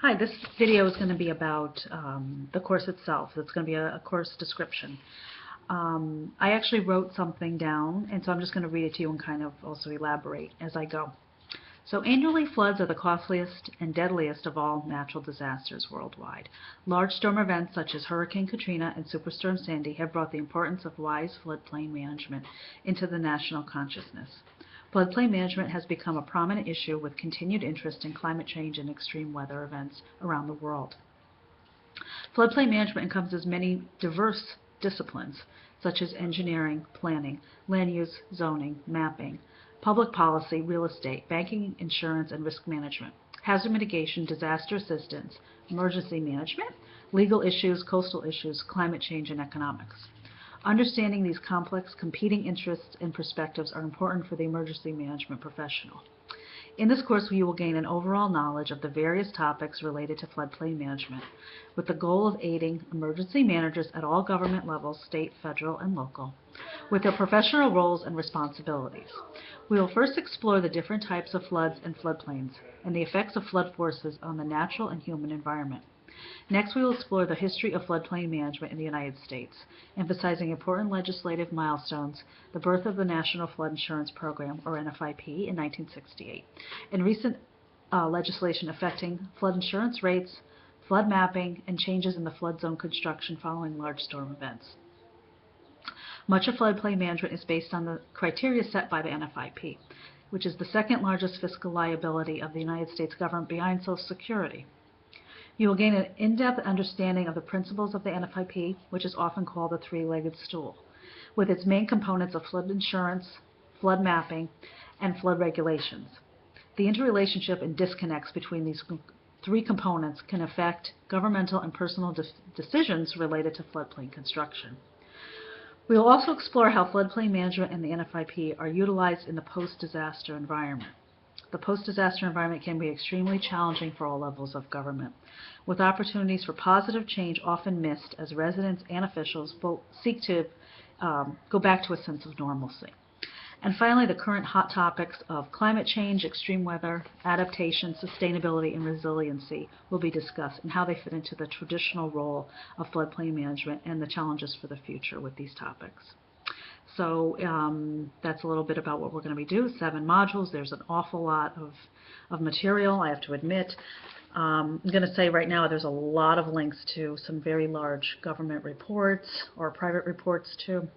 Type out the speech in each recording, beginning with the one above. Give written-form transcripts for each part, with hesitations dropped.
Hi, this video is going to be about the course itself. It's going to be a course description. I actually wrote something down, and so I'm just going to read it to you and kind of also elaborate as I go. So annually, floods are the costliest and deadliest of all natural disasters worldwide. Large storm events such as Hurricane Katrina and Superstorm Sandy have brought the importance of wise floodplain management into the national consciousness. Floodplain management has become a prominent issue with continued interest in climate change and extreme weather events around the world. Floodplain management encompasses many diverse disciplines, such as engineering, planning, land use, zoning, mapping, public policy, real estate, banking, insurance, and risk management, hazard mitigation, disaster assistance, emergency management, legal issues, coastal issues, climate change, and economics. Understanding these complex, competing interests and perspectives are important for the emergency management professional. In this course, you will gain an overall knowledge of the various topics related to floodplain management, with the goal of aiding emergency managers at all government levels, state, federal, and local, with their professional roles and responsibilities. We will first explore the different types of floods and floodplains, and the effects of flood forces on the natural and human environment. Next, we will explore the history of floodplain management in the United States, emphasizing important legislative milestones, the birth of the National Flood Insurance Program, or NFIP, in 1968, and recent legislation affecting flood insurance rates, flood mapping, and changes in the flood zone construction following large storm events. Much of floodplain management is based on the criteria set by the NFIP, which is the second largest fiscal liability of the United States government behind Social Security. You will gain an in-depth understanding of the principles of the NFIP, which is often called the three-legged stool, with its main components of flood insurance, flood mapping, and flood regulations. The interrelationship and disconnects between these three components can affect governmental and personal decisions related to floodplain construction. We will also explore how floodplain management and the NFIP are utilized in the post-disaster environment. The post-disaster environment can be extremely challenging for all levels of government, with opportunities for positive change often missed as residents and officials both seek to go back to a sense of normalcy. And finally, the current hot topics of climate change, extreme weather, adaptation, sustainability, and resiliency will be discussed, and how they fit into the traditional role of floodplain management and the challenges for the future with these topics. So that's a little bit about what we're going to be doing. 7 modules. There's an awful lot of material, I have to admit. I'm going to say right now there's a lot of links to some very large government reports or private reports too.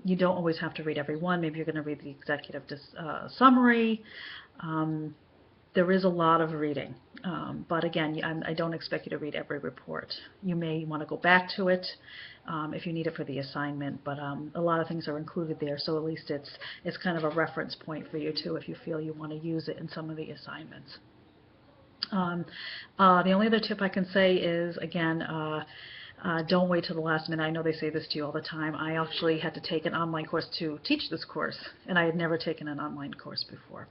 You don't always have to read every one. Maybe you're going to read the executive summary. There is a lot of reading, but again, I don't expect you to read every report. You may want to go back to it if you need it for the assignment, but a lot of things are included there, so at least it's kind of a reference point for you too if you feel you want to use it in some of the assignments. The only other tip I can say is, again, don't wait till the last minute. I know they say this to you all the time. I actually had to take an online course to teach this course, and I had never taken an online course before.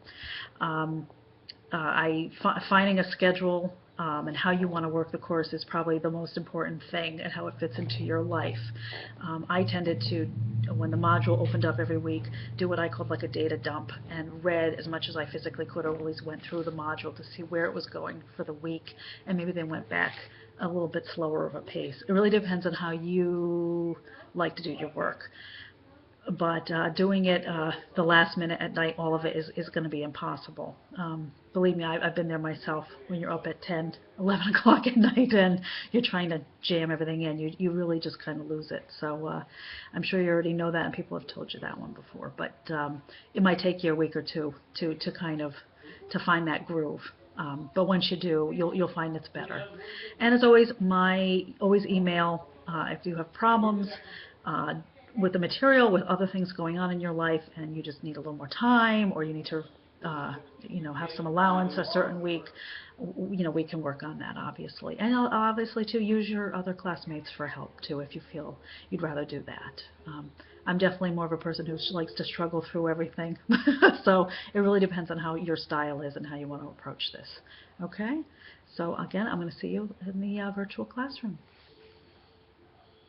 Finding a schedule and how you want to work the course is probably the most important thing, and how it fits into your life. I tended to, when the module opened up every week, do what I called like a data dump, and read as much as I physically could, or always went through the module to see where it was going for the week, and maybe then went back a little bit slower of a pace. It really depends on how you like to do your work. But doing it the last minute at night, all of it is going to be impossible. Believe me, I've been there myself. When you're up at 10, 11 o'clock at night and you're trying to jam everything in, you really just kind of lose it. So I'm sure you already know that, and people have told you that one before. But it might take you a week or two to kind of find that groove. But once you do, you'll find it's better. And as always, always email if you have problems with the material, with other things going on in your life, and you just need a little more time, or you need to have some allowance a certain week. We can work on that, obviously. And obviously too, use your other classmates for help too if you feel you'd rather do that. I'm definitely more of a person who likes to struggle through everything. So it really depends on how your style is and how you want to approach this. Okay? So again, I'm going to see you in the virtual classroom.